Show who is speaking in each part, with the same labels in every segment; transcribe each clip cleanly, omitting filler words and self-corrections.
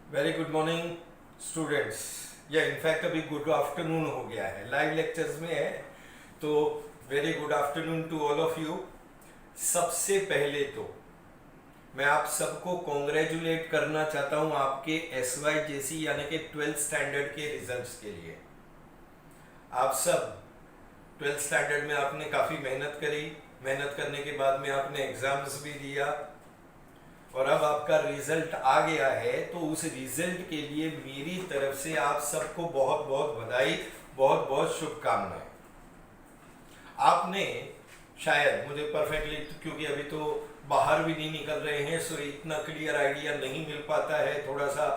Speaker 1: Very good morning students, या in fact अभी good afternoon हो गया है, लाइव लेक्चर्स में है। तो very good afternoon to all of you. सबसे पहले तो मैं आप सबको कॉन्ग्रेचुलेट करना चाहता हूं आपके एस वाई जेसी यानी कि 12th स्टैंडर्ड के रिजल्ट्स के लिए। आप सब 12th स्टैंडर्ड में आपने काफ़ी मेहनत करी, मेहनत करने के बाद में आपने एग्जाम्स भी दिया और अब आपका रिजल्ट आ गया है। तो उस रिजल्ट के लिए मेरी तरफ से आप सबको बहुत बहुत बधाई, बहुत बहुत शुभकामनाएं। आपने शायद मुझे परफेक्टली, क्योंकि अभी तो बाहर भी नहीं निकल रहे हैं, सो इतना क्लियर आइडिया नहीं मिल पाता है, थोड़ा सा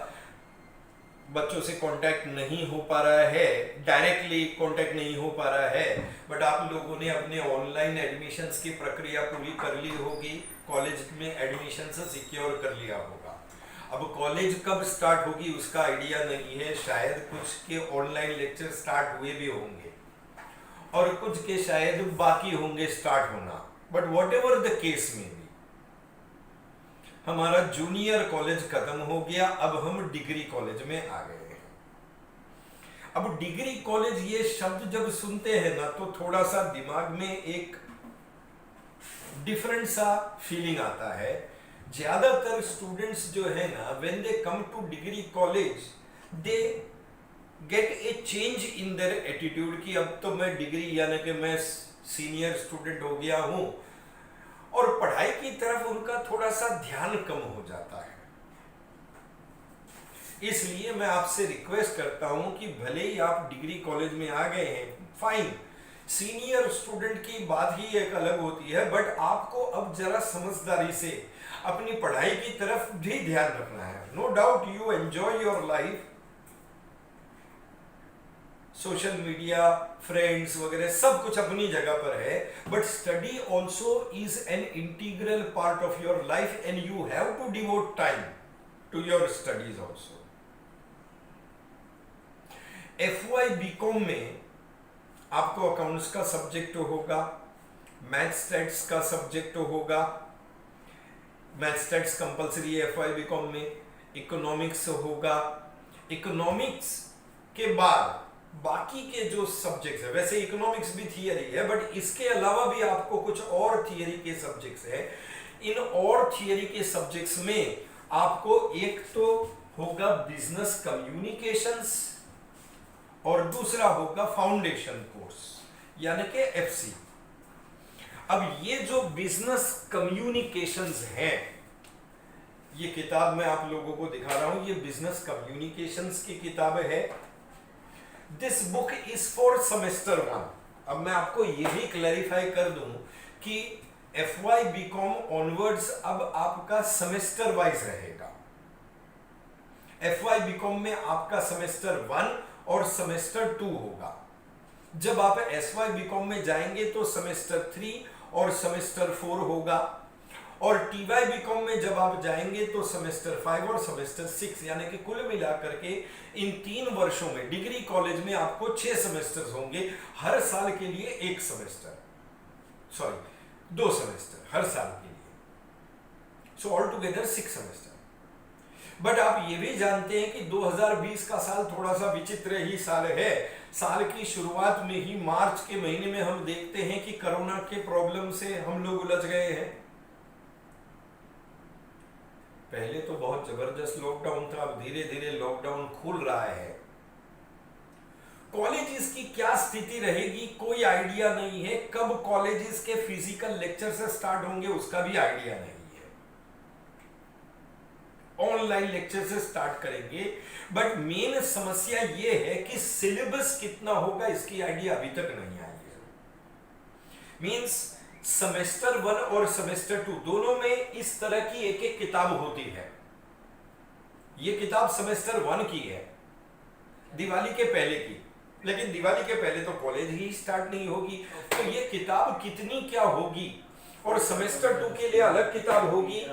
Speaker 1: बच्चों से कांटेक्ट नहीं हो पा रहा है, डायरेक्टली कांटेक्ट नहीं हो पा रहा है। बट आप लोगों ने अपने ऑनलाइन एडमिशन्स की प्रक्रिया पूरी कर ली होगी, कॉलेज में एडमिशन सिक्योर कर लिया होगा। अब कॉलेज कब स्टार्ट होगी उसका आइडिया नहीं है, शायद कुछ के ऑनलाइन लेक्चर स्टार्ट हुए भी होंगे और कुछ के शायद बाकी होंगे स्टार्ट होना। But what ever the case में भी हमारा जूनियर कॉलेज खत्म हो गया, अब हम डिग्री कॉलेज में आ गए हैं। अब डिग्री कॉलेज ये शब्द जब सुनते हैं ना तो थोड़ा सा दिमाग में एक डिफरेंट सा फीलिंग आता है। ज्यादातर स्टूडेंट्स जो है ना, when they come two degree college they get A change in their attitude कि अब तो मैं डिग्री यानी कि मैं सीनियर स्टूडेंट हो गया हूं, और पढ़ाई की तरफ उनका थोड़ा सा ध्यान कम हो जाता है। इसलिए मैं आपसे रिक्वेस्ट करता हूं कि भले ही आप डिग्री कॉलेज में आ गए हैं, फाइन, सीनियर स्टूडेंट की बात ही एक अलग होती है, बट आपको अब जरा समझदारी से अपनी पढ़ाई की तरफ भी ध्यान रखना है। No doubt you enjoy your life, social media, friends वगैरह सब कुछ अपनी जगह पर है, but study also is an integral part of your life and you have to devote time to your studies also. FY BCom में आपको accounts का सब्जेक्ट होगा, मैथ स्टैट्स का सब्जेक्ट होगा, मैथ स्टैट्स कंपल्सरी है FY बीकॉम में, economics होगा। Economics के बाद बाकी के जो सब्जेक्ट्स है, वैसे इकोनॉमिक्स भी थियरी है, बट इसके अलावा भी आपको कुछ और थियरी के सब्जेक्ट्स है। इन और थियरी के सब्जेक्ट्स में आपको एक तो होगा बिजनेस कम्युनिकेशंस और दूसरा होगा फाउंडेशन कोर्स यानी कि FC। अब ये जो बिजनेस कम्युनिकेशंस है, ये किताब मैं आप लोगों को दिखा रहा हूं, ये बिजनेस कम्युनिकेशंस की किताब है। This book is for semester 1। अब मैं आपको ये भी क्लैरिफाई कर दूं कि FY बीकॉम ऑनवर्ड्स अब आपका सेमेस्टर वाइज रहेगा। FY बीकॉम में आपका सेमेस्टर 1 और सेमेस्टर 2 होगा। जब आप SY बीकॉम में जाएंगे तो सेमेस्टर 3 और सेमेस्टर 4 होगा, और TY बीकॉम में जब आप जाएंगे तो सेमेस्टर 5 और सेमेस्टर 6, यानी कि कुल मिलाकर के इन 3 वर्षों में डिग्री कॉलेज में आपको 6 सेमेस्टर्स होंगे। हर साल के लिए एक सेमेस्टर, सॉरी 2 सेमेस्टर हर साल के लिए, so all together 6 semester. But आप ये भी जानते हैं कि 2020 का साल थोड़ा सा विचित्र ही साल है। साल की शुरुआत में ही मार्च के महीने में हम देखते हैं कि कोरोना के प्रॉब्लम से हम लोग उलझ गए हैं। पहले तो बहुत जबरदस्त लॉकडाउन था, अब धीरे धीरे लॉकडाउन खुल रहा है। कॉलेजेस की क्या स्थिति रहेगी कोई आइडिया नहीं है, कब कॉलेजेस के फिजिकल लेक्चर से स्टार्ट होंगे उसका भी आइडिया नहीं है, ऑनलाइन लेक्चर से स्टार्ट करेंगे। बट मेन समस्या यह है कि सिलेबस कितना होगा इसकी आइडिया अभी तक नहीं आई है। मींस सेमेस्टर 1 और सेमेस्टर 2 दोनों में इस तरह की एक एक किताब होती है। ये किताब सेमेस्टर 1 की है, दिवाली के पहले की, लेकिन दिवाली के पहले तो कॉलेज ही स्टार्ट नहीं होगी, तो ये किताब कितनी क्या होगी, और सेमेस्टर 2 के लिए अलग किताब होगी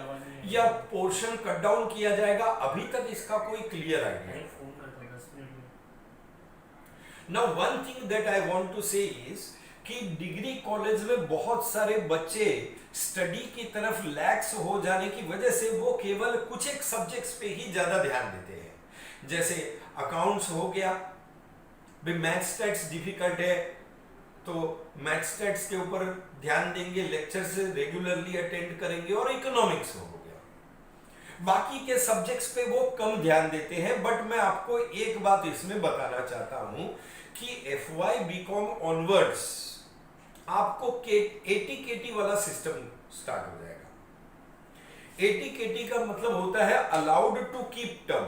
Speaker 1: या पोर्शन कट डाउन किया जाएगा, अभी तक इसका कोई क्लियर आइडिया नहीं। Now one thing that I want to say is कि डिग्री कॉलेज में बहुत सारे बच्चे स्टडी की तरफ लैक्स हो जाने की वजह से वो केवल कुछ एक सब्जेक्ट्स पे ही ज्यादा ध्यान देते हैं। जैसे अकाउंट्स हो गया, भी मैथ्स स्टैट्स डिफिकल्ट है तो मैथ्स स्टैट्स के ऊपर ध्यान देंगे, लेक्चर्स रेगुलरली अटेंड करेंगे, और इकोनॉमिक्स हो गया। बाकी के सब्जेक्ट्स पे वो कम ध्यान देते हैं। बट मैं आपको एक बात इसमें बताना चाहता हूं कि FY BCom ऑनवर्ड्स आपको ATKT वाला सिस्टम स्टार्ट हो जाएगा। ATKT का मतलब होता है अलाउड टू कीप टर्म,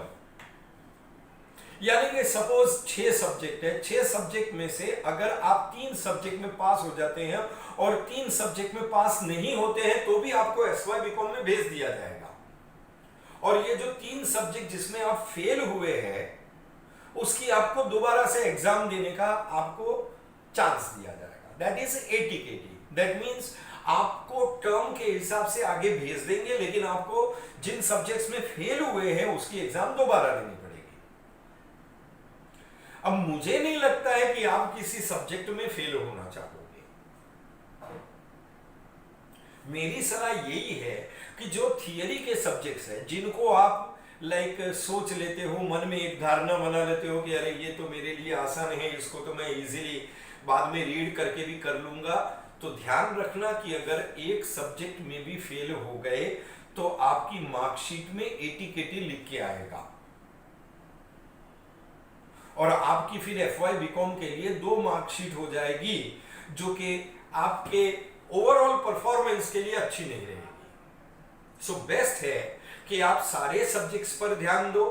Speaker 1: यानी कि सपोज 6 सब्जेक्ट है, 6 सब्जेक्ट में से अगर आप 3 सब्जेक्ट में पास हो जाते हैं और 3 सब्जेक्ट में पास नहीं होते हैं तो भी आपको FY BCom में भेज दिया जाएगा। और ये जो 3 सब्जेक्ट जिसमें आप फेल हुए हैं उसकी आपको दोबारा से एग्जाम देने का आपको चांस दिया जाएगा। That is ATKT। That means आपको टर्म के हिसाब से आगे भेज देंगे, लेकिन आपको जिन सब्जेक्ट्स में फेल हुए हैं उसकी एग्जाम दोबारा देनी पड़ेगी। अब मुझे नहीं लगता है कि आप किसी सब्जेक्ट में फेल होना चाहोगे। मेरी सलाह यही है कि जो थियरी के सब्जेक्ट्स हैं जिनको आप सोच लेते हो, मन में एक धारणा बना लेते हो कि अरे ये तो मेरे लिए आसान है, इसको तो मैं इजीली बाद में रीड करके भी कर लूंगा, तो ध्यान रखना कि अगर एक सब्जेक्ट में भी फेल हो गए तो आपकी मार्कशीट में ATKT लिख के आएगा और आपकी फिर FY BCom के लिए 2 मार्कशीट हो जाएगी जो कि आपके ओवरऑल परफॉर्मेंस के लिए अच्छी नहीं रहेगी। सो बेस्ट है कि आप सारे सब्जेक्ट्स पर ध्यान दो।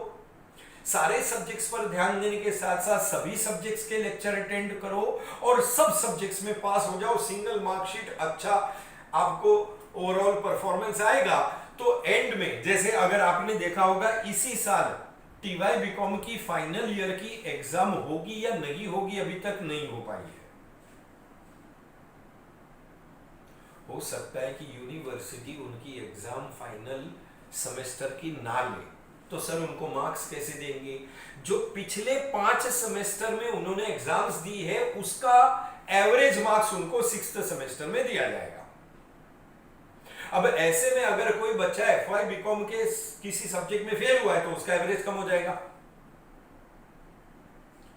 Speaker 1: सारे सब्जेक्ट्स पर ध्यान देने के साथ साथ सभी सब्जेक्ट्स के लेक्चर अटेंड करो और सब सब्जेक्ट्स में पास हो जाओ। सिंगल मार्कशीट अच्छा आपको ओवरऑल परफॉर्मेंस आएगा। तो एंड में जैसे अगर आपने देखा होगा इसी साल TY BCom की फाइनल ईयर की एग्जाम होगी या नहीं होगी, अभी तक नहीं हो पाई है। हो सकता है कि यूनिवर्सिटी उनकी एग्जाम फाइनल सेमेस्टर की ना ले, तो सर उनको मार्क्स कैसे देंगे? जो पिछले 5 सेमेस्टर में उन्होंने एग्जाम्स दी है उसका एवरेज मार्क्स उनको 6th सेमेस्टर में दिया जाएगा। अब ऐसे में अगर कोई बच्चा FY BCom के किसी सब्जेक्ट में फेल हुआ है तो उसका एवरेज कम हो जाएगा।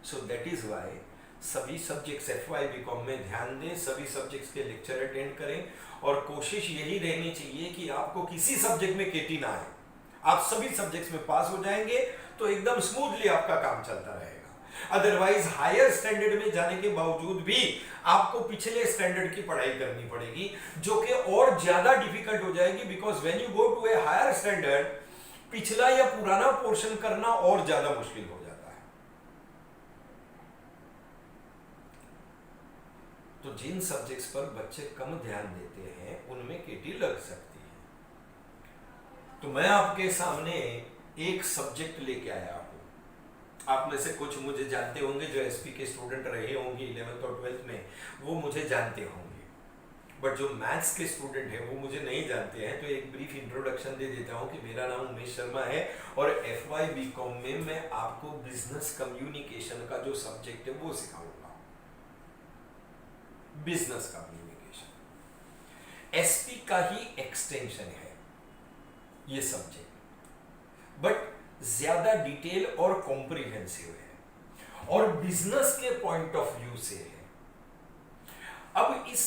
Speaker 1: सो दैट इज व्हाई सभी सब्जेक्ट्स FY BCom में ध्यान दें, सभी सब्जेक्ट्स के लेक्चर अटेंड करें और कोशिश यही रहनी चाहिए कि आपको किसी सब्जेक्ट में KT ना आए। आप सभी सब्जेक्ट्स में पास हो जाएंगे तो एकदम स्मूथली आपका काम चलता रहेगा। अदरवाइज हायर स्टैंडर्ड में जाने के बावजूद भी आपको पिछले स्टैंडर्ड की पढ़ाई करनी पड़ेगी जो कि और ज्यादा डिफिकल्ट हो जाएगी, because when you go to a higher standard पिछला या पुराना पोर्शन करना और ज्यादा मुश्किल हो जाता है। तो जिन सब्जेक्ट्स पर बच्चे कम ध्यान देते हैं उनमें KT लग सकती है। तो मैं आपके सामने एक सब्जेक्ट लेके आया हूं। आप में से कुछ मुझे जानते होंगे, जो SP के स्टूडेंट रहे होंगे 11th और 12th में, वो मुझे जानते होंगे। बट जो मैथ्स के स्टूडेंट हैं वो मुझे नहीं जानते हैं, तो एक ब्रीफ इंट्रोडक्शन दे देता हूं कि मेरा नाम उमेश शर्मा है और FY BCom में मैं आपको बिजनेस कम्युनिकेशन का जो सब्जेक्ट है वो सिखाऊंगा। बिजनेस कम्युनिकेशन SP का ही एक्सटेंशन है ये सब्जेक्ट, बट ज्यादा डिटेल और कॉम्प्रिहेंसिव है और बिजनेस के पॉइंट ऑफ व्यू से है। अब इस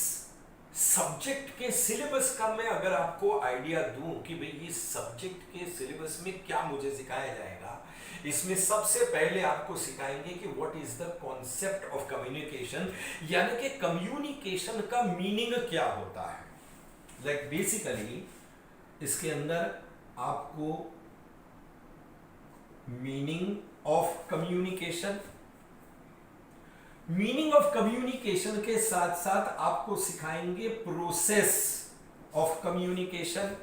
Speaker 1: सब्जेक्ट के सिलेबस का मैं अगर आपको आइडिया दूं कि भाई इस सब्जेक्ट के सिलेबस में क्या मुझे सिखाया जाएगा, इसमें सबसे पहले आपको सिखाएंगे कि what is the concept of communication, यानी कि कम्युनिकेशन का मीनिंग क्या होता है। बेसिकली इसके अंदर आपको meaning of communication, meaning of communication के साथ साथ आपको सिखाएंगे प्रोसेस ऑफ कम्युनिकेशन,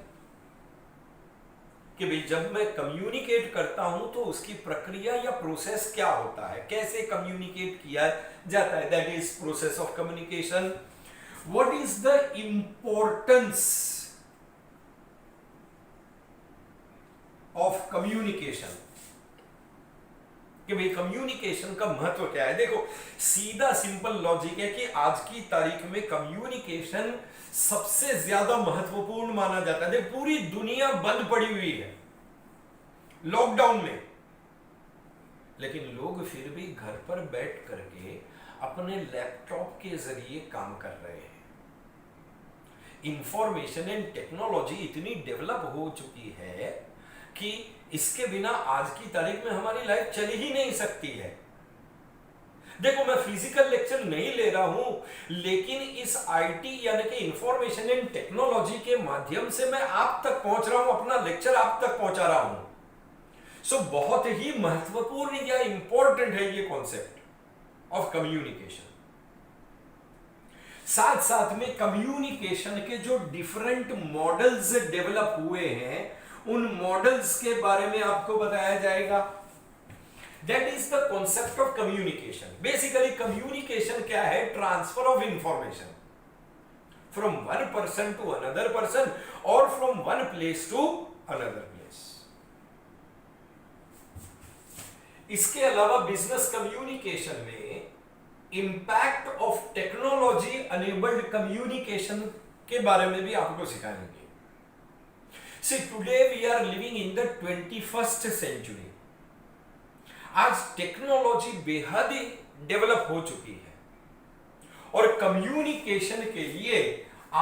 Speaker 1: कि भाई जब मैं कम्युनिकेट करता हूं तो उसकी प्रक्रिया या प्रोसेस क्या होता है, कैसे कम्युनिकेट किया जाता है, that is process of communication. What is the importance of communication, कि भाई कम्युनिकेशन का महत्व क्या है। देखो सीधा सिंपल लॉजिक है कि आज की तारीख में कम्युनिकेशन सबसे ज्यादा महत्वपूर्ण माना जाता है। देखो पूरी दुनिया बंद पड़ी हुई है लॉकडाउन में, लेकिन लोग फिर भी घर पर बैठ करके अपने लैपटॉप के जरिए काम कर रहे हैं। इंफॉर्मेशन एंड टेक्नोलॉजी इतनी डेवलप हो चुकी है कि इसके बिना आज की तारीख में हमारी लाइफ चल ही नहीं सकती है। देखो मैं फिजिकल लेक्चर नहीं ले रहा हूं, लेकिन इस आईटी यानी कि इंफॉर्मेशन एंड टेक्नोलॉजी के माध्यम से मैं आप तक पहुंच रहा हूं, अपना लेक्चर आप तक पहुंचा रहा हूं। सो बहुत ही महत्वपूर्ण या इंपॉर्टेंट है ये कॉन्सेप्ट ऑफ कम्युनिकेशन। साथ साथ में कम्युनिकेशन के जो डिफरेंट मॉडल्स डेवलप हुए हैं उन मॉडल्स के बारे में आपको बताया जाएगा। That is the concept of communication. Basically communication क्या है? Transfer of information from one person to another person और from one place to another place. इसके अलावा बिजनेस कम्युनिकेशन में impact of technology enabled communication के बारे में भी आपको सिखाएंगे। See, today we are living in the 21st century. आज टेक्नोलॉजी बेहद ही डेवलप हो चुकी है और कम्युनिकेशन के लिए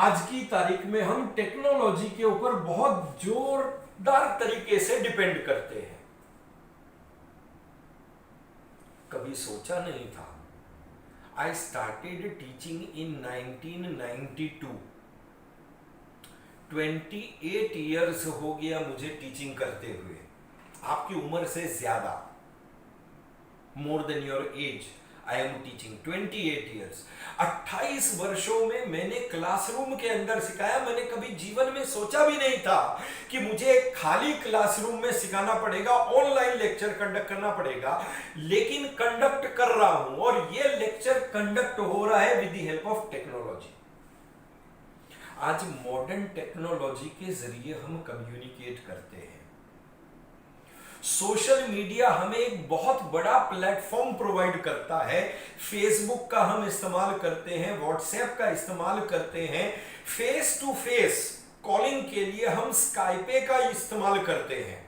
Speaker 1: आज की तारीख में हम टेक्नोलॉजी के ऊपर बहुत जोरदार तरीके से डिपेंड करते हैं। कभी सोचा नहीं था। I started teaching in 1992. 28 years हो गया मुझे टीचिंग करते हुए। आपकी उम्र से ज्यादा, more than your age I am teaching 28 years। 28 वर्षों में मैंने क्लासरूम के अंदर सिखाया। मैंने कभी जीवन में सोचा भी नहीं था कि मुझे एक खाली क्लासरूम में सिखाना पड़ेगा, ऑनलाइन लेक्चर कंडक्ट करना पड़ेगा, लेकिन कंडक्ट कर रहा हूं और ये लेक्चर कंडक्ट हो रहा है with the help of technology. आज मॉडर्न टेक्नोलॉजी के जरिए हम कम्युनिकेट करते हैं। सोशल मीडिया हमें एक बहुत बड़ा प्लेटफॉर्म प्रोवाइड करता है। फेसबुक का हम इस्तेमाल करते हैं, व्हाट्सएप का इस्तेमाल करते हैं, फेस टू फेस कॉलिंग के लिए हम स्काइपे का इस्तेमाल करते हैं,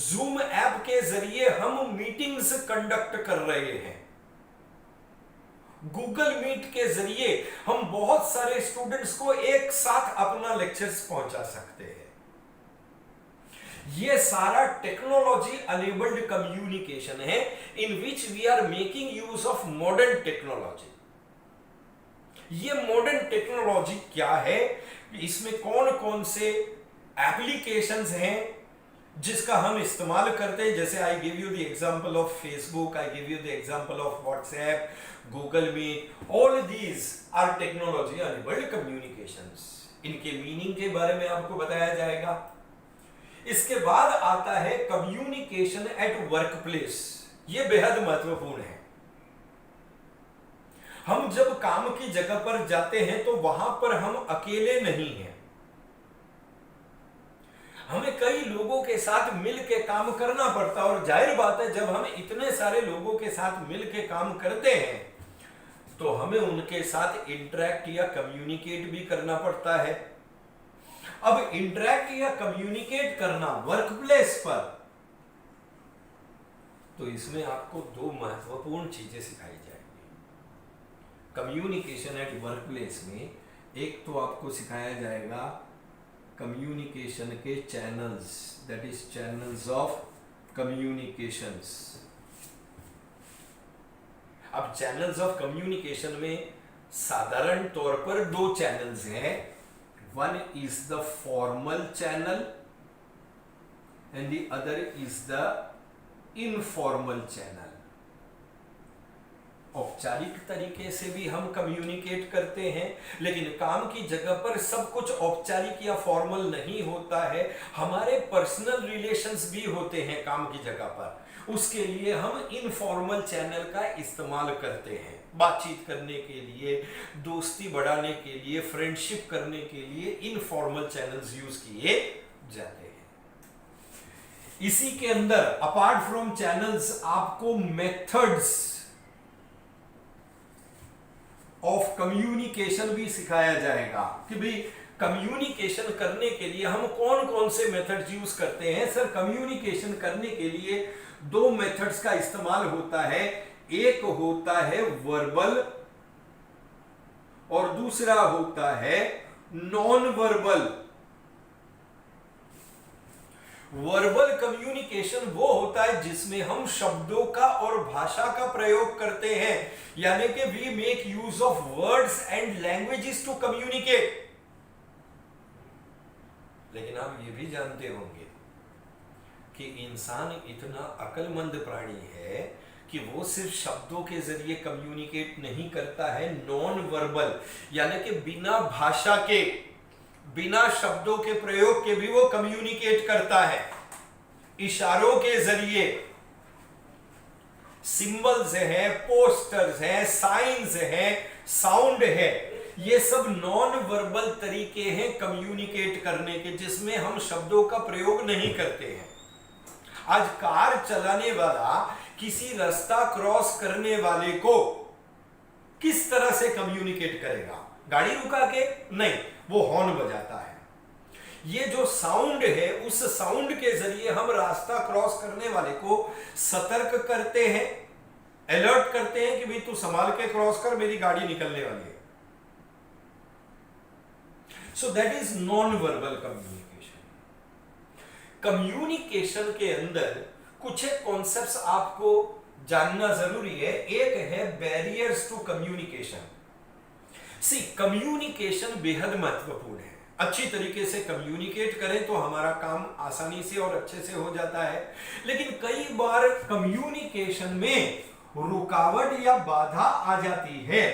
Speaker 1: जूम ऐप के जरिए हम मीटिंग्स कंडक्ट कर रहे हैं, गूगल मीट के जरिए हम बहुत सारे स्टूडेंट्स को एक साथ अपना लेक्चर्स पहुंचा सकते हैं। ये सारा टेक्नोलॉजी अनेबल्ड कम्युनिकेशन है in which we are making use of modern technology. ये मॉडर्न टेक्नोलॉजी क्या है? इसमें कौन कौन से एप्लीकेशंस हैं जिसका हम इस्तेमाल करते हैं? जैसे I give you the example of Facebook, I give you the example of WhatsApp, Google Meet. All these are technology enabled communications. इनके मीनिंग के बारे में आपको बताया जाएगा। इसके बाद आता है कम्युनिकेशन एट वर्क प्लेस। यह बेहद महत्वपूर्ण है। हम जब काम की जगह पर जाते हैं तो वहां पर हम अकेले नहीं हैं, हमें कई लोगों के साथ मिल के काम करना पड़ता है। और जाहिर बात है, जब हम इतने सारे लोगों के साथ मिल के काम करते हैं तो हमें उनके साथ इंटरेक्ट या कम्युनिकेट भी करना पड़ता है। अब इंटरेक्ट या कम्युनिकेट करना वर्क प्लेस पर, तो इसमें आपको दो महत्वपूर्ण चीजें सिखाई जाएंगी। कम्युनिकेशन एट वर्क प्लेस में एक तो आपको सिखाया जाएगा कम्युनिकेशन के channels, that is channels of communications. अब चैनल्स ऑफ कम्युनिकेशन में साधारण तौर पर दो चैनल्स हैं। One is the formal channel and the other is the informal channel. औपचारिक तरीके से भी हम कम्युनिकेट करते हैं, लेकिन काम की जगह पर सब कुछ औपचारिक या फॉर्मल नहीं होता है। हमारे पर्सनल रिलेशंस भी होते हैं काम की जगह पर। उसके लिए हम इनफॉर्मल चैनल का इस्तेमाल करते हैं, बातचीत करने के लिए, दोस्ती बढ़ाने के लिए, फ्रेंडशिप करने के लिए इनफॉर्मल चैनल्स यूज किए जाते हैं। इसी के अंदर अपार्ट फ्रॉम चैनल्स आपको मेथड्स ऑफ कम्युनिकेशन भी सिखाया जाएगा कि भाई कम्युनिकेशन करने के लिए हम कौन कौन से मेथड्स यूज करते हैं। सर कम्युनिकेशन करने के लिए दो मेथड्स का इस्तेमाल होता है, एक होता है वर्बल और दूसरा होता है नॉन वर्बल। वर्बल कम्युनिकेशन वो होता है जिसमें हम शब्दों का और भाषा का प्रयोग करते हैं, यानी कि we make use of words and languages to communicate. लेकिन आप ये भी जानते होंगे कि इंसान इतना अक्लमंद प्राणी है कि वो सिर्फ शब्दों के जरिए कम्युनिकेट नहीं करता है, नॉन वर्बल यानी कि बिना भाषा के, बिना शब्दों के प्रयोग के भी वो कम्युनिकेट करता है। इशारों के जरिए, सिंबल्स हैं, पोस्टर्स हैं, साइंस हैं, साउंड है, ये सब नॉन वर्बल तरीके हैं कम्युनिकेट करने के, जिसमें हम शब्दों का प्रयोग नहीं करते हैं। आज कार चलाने वाला किसी रास्ता क्रॉस करने वाले को किस तरह से कम्युनिकेट करेगा? गाड़ी रुका के नहीं, वो हॉर्न बजाता है। ये जो साउंड है, उस साउंड के जरिए हम रास्ता क्रॉस करने वाले को सतर्क करते हैं, अलर्ट करते हैं कि भाई तू संभाल के क्रॉस कर, मेरी गाड़ी निकलने वाली है। So that is non verbal communication. Communication के अंदर कुछ एक कॉन्सेप्ट्स आपको जानना जरूरी है। एक है barriers to communication. See communication बेहद महत्वपूर्ण है। अच्छी तरीके से कम्युनिकेट करें तो हमारा काम आसानी से और अच्छे से हो जाता है, लेकिन कई बार कम्युनिकेशन में रुकावट या बाधा आ जाती है,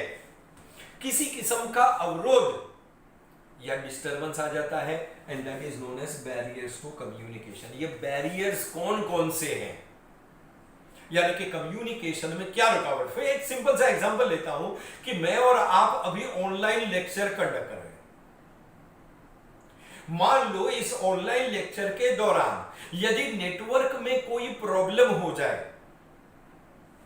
Speaker 1: किसी किस्म का अवरोध या डिस्टरबेंस आ जाता है, and that is known as barriers to communication. ये बैरियर्स कौन कौन से हैं, यानी कि कम्युनिकेशन में क्या रुकावट? फिर एक सिंपल सा एग्जांपल लेता हूं कि मैं और आप अभी ऑनलाइन लेक्चर कंडक्ट कर रहे हैं। मान लो इस ऑनलाइन लेक्चर के दौरान यदि नेटवर्क में कोई प्रॉब्लम हो जाए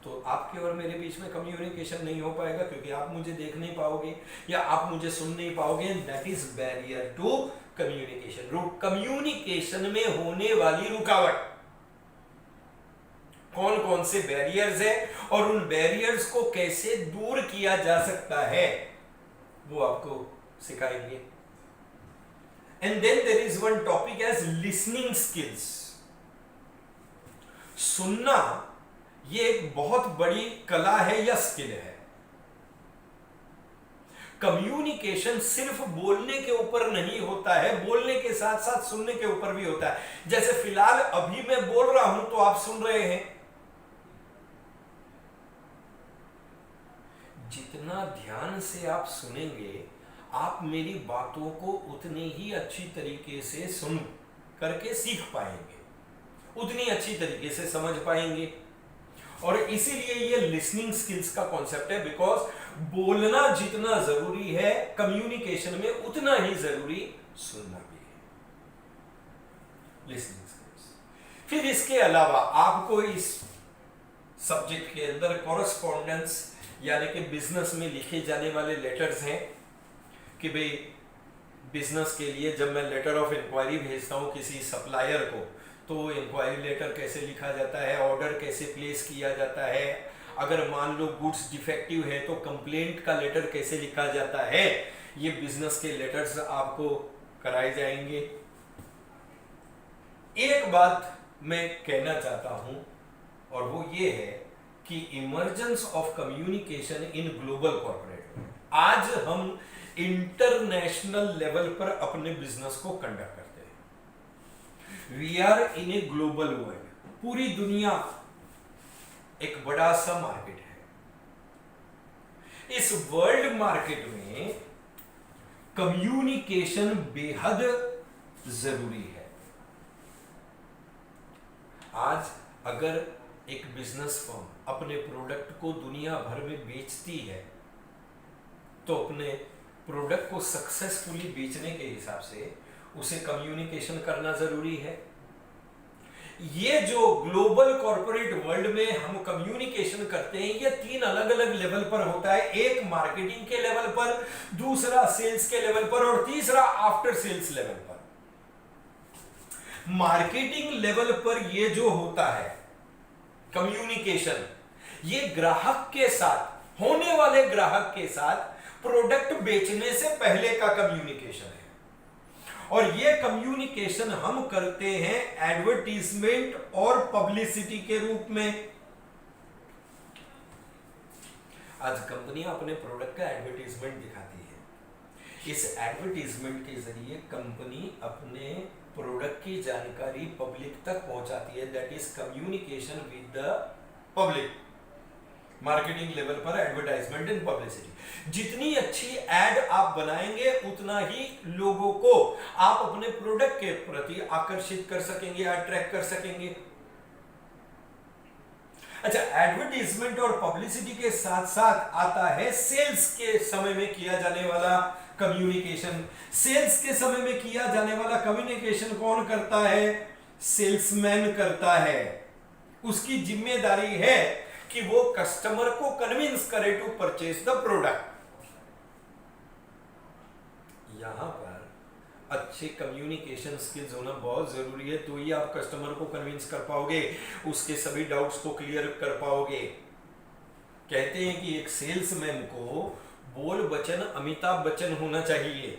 Speaker 1: तो आपके और मेरे बीच में कम्युनिकेशन नहीं हो पाएगा, क्योंकि आप मुझे देख नहीं पाओगे या आप मुझे सुन नहीं पाओगे। That is barrier to communication. Communication में होने वाली रुकावट, कौन कौन से बैरियर्स है और उन बैरियर्स को कैसे दूर किया जा सकता है, वो आपको सिखाएंगे। And then there is one topic as listening skills. सुनना ये एक बहुत बड़ी कला है या स्किल है। कम्युनिकेशन सिर्फ बोलने के ऊपर नहीं होता है, बोलने के साथ साथ सुनने के ऊपर भी होता है। जैसे फिलहाल अभी मैं बोल रहा हूं तो आप सुन रहे हैं। जितना ध्यान से आप सुनेंगे, आप मेरी बातों को उतने ही अच्छी तरीके से सुन करके सीख पाएंगे, उतनी अच्छी तरीके से समझ पाएंगे। और इसीलिए ये लिसनिंग स्किल्स का कॉन्सेप्ट है, बिकॉज बोलना जितना जरूरी है कम्युनिकेशन में, उतना ही जरूरी सुनना भी है। Listening skills. फिर इसके अलावा आपको इस सब्जेक्ट के अंदर कॉरेस्पॉन्डेंस यानी कि बिजनेस में लिखे जाने वाले लेटर्स हैं कि भाई बिजनेस के लिए जब मैं लेटर ऑफ इंक्वायरी भेजता हूं किसी सप्लायर को, तो इंक्वायरी लेटर कैसे लिखा जाता है, ऑर्डर कैसे प्लेस किया जाता है, अगर मान लो गुड्स डिफेक्टिव है तो कंप्लेंट का लेटर कैसे लिखा जाता है, ये बिजनेस के लेटर्स आपको कराए जाएंगे। एक बात मैं कहना चाहता हूं और वो ये है कि emergence of communication in global corporate. आज हम इंटरनेशनल लेवल पर अपने बिजनेस को कंडक्ट करते हैं। We are in a global world. पूरी दुनिया एक बड़ा सा मार्केट है। इस वर्ल्ड मार्केट में कम्युनिकेशन बेहद जरूरी है। आज अगर एक बिजनेस फर्म अपने प्रोडक्ट को दुनिया भर में बेचती है तो अपने प्रोडक्ट को सक्सेसफुली बेचने के हिसाब से उसे कम्युनिकेशन करना जरूरी है। ये जो ग्लोबल कॉर्पोरेट वर्ल्ड में हम कम्युनिकेशन करते हैं, ये 3 अलग अलग लेवल पर होता है। एक मार्केटिंग के लेवल पर, दूसरा सेल्स के लेवल पर और तीसरा आफ्टर सेल्स लेवल पर। मार्केटिंग लेवल पर ये जो होता है कम्युनिकेशन, ये ग्राहक के साथ, होने वाले ग्राहक के साथ प्रोडक्ट बेचने से पहले का कम्युनिकेशन है। और ये कम्युनिकेशन हम करते हैं एडवर्टीजमेंट और पब्लिसिटी के रूप में। आज कंपनियां अपने प्रोडक्ट का एडवर्टीजमेंट दिखाती है। इस एडवर्टीजमेंट के जरिए कंपनी अपने प्रोडक्ट की जानकारी पब्लिक तक पहुंचाती है। That is communication with the public. Marketing level पर एडवर्टाइजमेंट एंड पब्लिसिटी। जितनी अच्छी एड आप बनाएंगे उतना ही लोगों को आप अपने प्रोडक्ट के प्रति आकर्षित कर सकेंगे, अट्रैक्ट कर सकेंगे। अच्छा, एडवर्टाइजमेंट और पब्लिसिटी के साथ साथ आता है सेल्स के समय में किया जाने वाला कम्युनिकेशन। सेल्स के समय में किया जाने वाला कम्युनिकेशन कौन करता है? सेल्समैन करता है। उसकी जिम्मेदारी है कि वो कस्टमर को कन्विंस करे टू परचेज द प्रोडक्ट। यहां पर अच्छे कम्युनिकेशन स्किल्स होना बहुत जरूरी है, तो ही आप कस्टमर को कन्विंस कर पाओगे, उसके सभी डाउट्स को क्लियर कर पाओगे। कहते हैं कि एक सेल्समैन को बोल बचन अमिताभ बच्चन होना चाहिए।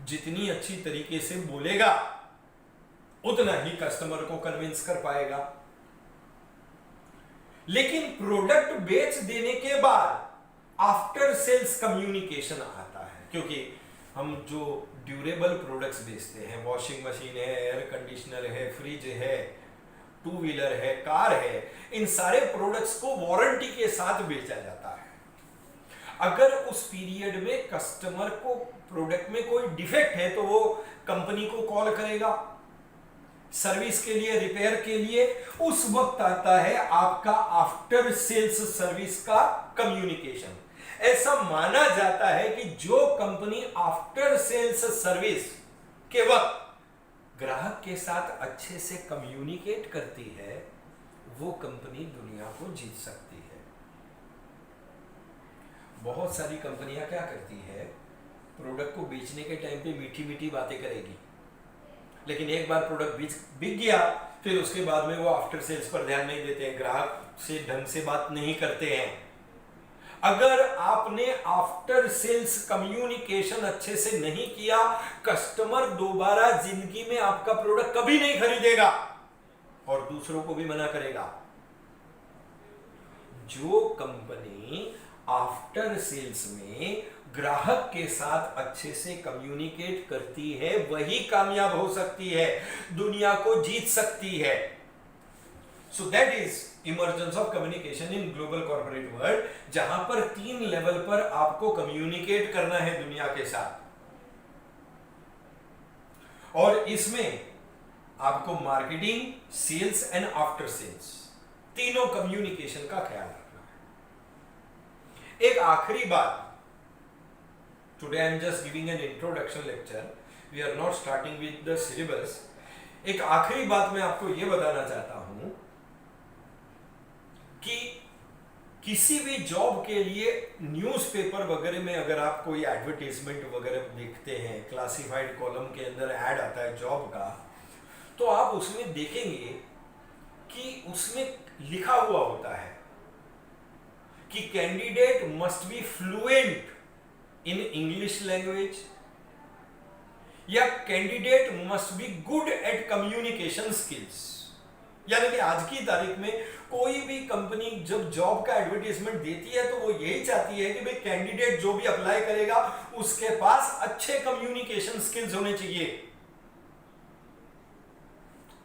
Speaker 1: जितनी अच्छी तरीके से बोलेगा उतना ही कस्टमर को कन्विंस कर पाएगा। लेकिन प्रोडक्ट बेच देने के बाद आफ्टर सेल्स कम्युनिकेशन आता है, क्योंकि हम जो ड्यूरेबल प्रोडक्ट्स बेचते हैं, वॉशिंग मशीन है, एयर कंडीशनर है, फ्रिज है, टू व्हीलर है, कार है, इन सारे प्रोडक्ट्स को वारंटी के साथ बेचा जाता है। अगर उस पीरियड में कस्टमर को प्रोडक्ट में कोई डिफेक्ट है तो वो कंपनी को कॉल करेगा सर्विस के लिए, रिपेयर के लिए। उस वक्त आता है आपका आफ्टर सेल्स सर्विस का कम्युनिकेशन। ऐसा माना जाता है कि जो कंपनी आफ्टर सेल्स सर्विस के वक्त ग्राहक के साथ अच्छे से कम्युनिकेट करती है, वो कंपनी दुनिया को जीत सकती है। बहुत सारी कंपनियां क्या करती है, प्रोडक्ट को बेचने के टाइम पे मीठी मीठी बातें करेगी, लेकिन एक बार प्रोडक्ट बिक गया फिर उसके बाद में वो आफ्टर सेल्स पर ध्यान नहीं देते हैं, ग्राहक से ढंग से बात नहीं करते हैं। अगर आपने आफ्टर सेल्स कम्युनिकेशन अच्छे से नहीं किया, कस्टमर दोबारा जिंदगी में आपका प्रोडक्ट कभी नहीं खरीदेगा और दूसरों को भी मना करेगा। जो कंपनी आफ्टर सेल्स में ग्राहक के साथ अच्छे से कम्युनिकेट करती है, वही कामयाब हो सकती है, दुनिया को जीत सकती है। So that is emergence of communication in global corporate world, जहां पर 3 लेवल पर आपको कम्युनिकेट करना है दुनिया के साथ। और इसमें आपको marketing, sales and after sales तीनों कम्युनिकेशन का ख्याल रखना है। एक आखिरी बात, today I am just giving an introduction lecture, we are not starting with the syllabus। एक आखिरी बात मैं आपको यह बताना चाहता हूं कि किसी भी जॉब के लिए न्यूज़पेपर वगैरह में अगर आप कोई एडवर्टाइजमेंट वगैरह देखते हैं, क्लासिफाइड कॉलम के अंदर ऐड आता है जॉब का, तो आप उसमें देखेंगे कि उसमें लिखा हुआ होता है कि candidate must be fluent in English language या candidate must be good at communication skills. यानी कि आज की तारीख में कोई भी कंपनी जब जॉब का एडवर्टाइजमेंट देती है तो वो यही चाहती है कि भाई कैंडिडेट जो भी अप्लाई करेगा उसके पास अच्छे कम्युनिकेशन स्किल्स होने चाहिए।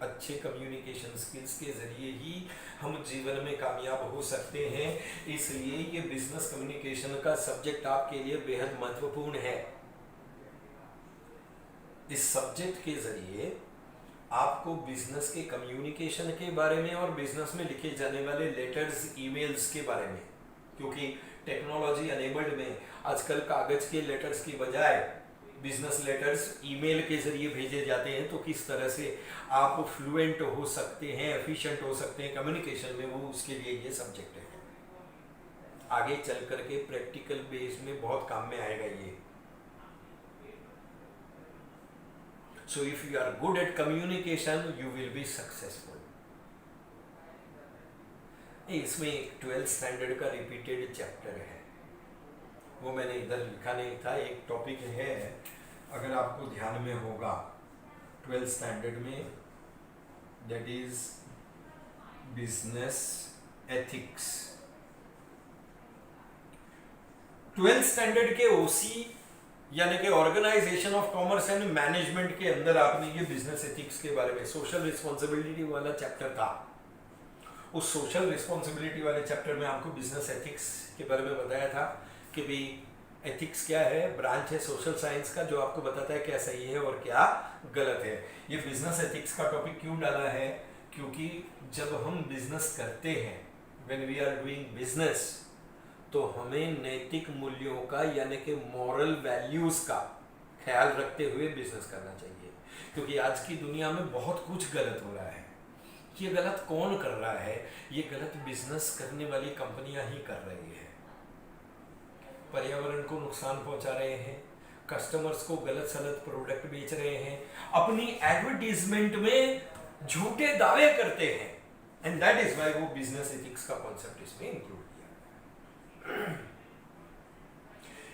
Speaker 1: अच्छे कम्युनिकेशन स्किल्स के जरिए ही हम जीवन में कामयाब हो सकते हैं। इसलिए ये बिजनेस कम्युनिकेशन का सब्जेक्ट आपके लिए बेहद महत्वपूर्ण है। इस सब्जेक्ट के जरिए आपको बिजनेस के कम्युनिकेशन के बारे में और बिजनेस में लिखे जाने वाले लेटर्स, ईमेल्स के बारे में, क्योंकि टेक्नोलॉजी अनेबल्ड में आजकल कागज के लेटर्स की बजाय बिजनेस लेटर्स ईमेल के जरिए भेजे जाते हैं, तो किस तरह से आप फ्लुएंट हो सकते हैं, एफिशिएंट हो सकते हैं कम्युनिकेशन में, वो उसके लिए ये सब्जेक्ट है। आगे चल करके प्रैक्टिकल बेस में बहुत काम में आएगा ये। So if you are good at communication you will be successful. इसमें एक 12th स्टैंडर्ड का रिपीटेड चैप्टर है, वो मैंने इधर लिखा नहीं था, एक टॉपिक है, अगर आपको ध्यान में होगा 12th स्टैंडर्ड में, that is business ethics. 12th standard के ओसी यानी कि organisation of commerce and management के अंदर आपने ये बिजनेस एथिक्स के बारे में सोशल रिस्पॉन्सिबिलिटी वाला चैप्टर था। उस सोशल रिस्पॉन्सिबिलिटी वाले चैप्टर में आपको बिजनेस एथिक्स के बारे में बताया था कि भाई एथिक्स क्या है, ब्रांच है सोशल साइंस का जो आपको बताता है क्या सही है और क्या गलत है। ये बिजनेस एथिक्स का टॉपिक क्यों डाला है, क्योंकि जब हम बिजनेस करते हैं, when we are doing business, तो हमें नैतिक मूल्यों का यानी कि मॉरल वैल्यूज का ख्याल रखते हुए बिजनेस करना चाहिए। क्योंकि आज की दुनिया में बहुत कुछ गलत हो रहा है। ये गलत कौन कर रहा है? ये गलत बिजनेस करने वाली कंपनियां ही कर रही है। पर्यावरण को नुकसान पहुंचा रहे हैं, कस्टमर्स को गलत सलत प्रोडक्ट बेच रहे हैं, अपनी एडवर्टीजमेंट में झूठे दावे करते हैं, एंड दैट इज व्हाई वो बिजनेस एथिक्स का कॉन्सेप्ट इसमें इंक्लूड किया।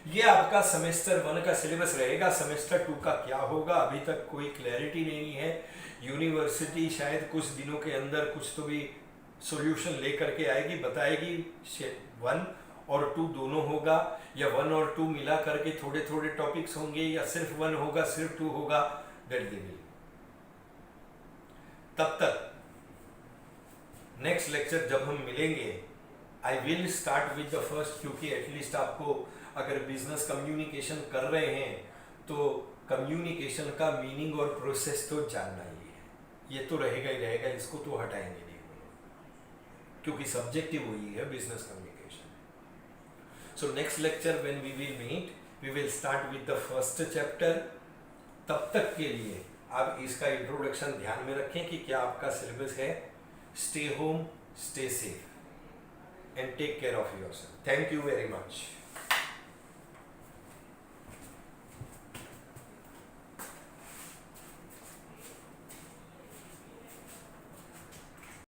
Speaker 1: ये आपका सेमेस्टर 1 का सिलेबस रहेगा। सेमेस्टर 2 का क्या होगा अभी तक कोई क्लैरिटी नहीं है। यूनिवर्सिटी शायद कुछ दिनों के अंदर कुछ तो भी सॉल्यूशन लेकर के आएगी, बताएगी 1 और 2 दोनों होगा, या 1 और 2 मिला करके थोड़े थोड़े टॉपिक्स होंगे, या सिर्फ 1 होगा सिर्फ 2 होगा, दैट दे विल। तब तक नेक्स्ट लेक्चर जब हम मिलेंगे, I will start with the first, क्योंकि एटलीस्ट आपको अगर बिजनेस कम्युनिकेशन कर रहे हैं तो कम्युनिकेशन का मीनिंग और प्रोसेस तो जानना ही है। ये तो रहेगा ही रहेगा, इसको तो हटाएंगे नहीं, क्योंकि सब्जेक्टिव वही है business communication. So next lecture when we will meet, we will start with the first chapter. तब तक के लिए आप इसका इंट्रोडक्शन ध्यान में रखें कि क्या आपका सिलेबस है। Stay home, stay safe and take care of yourself. Thank you very much.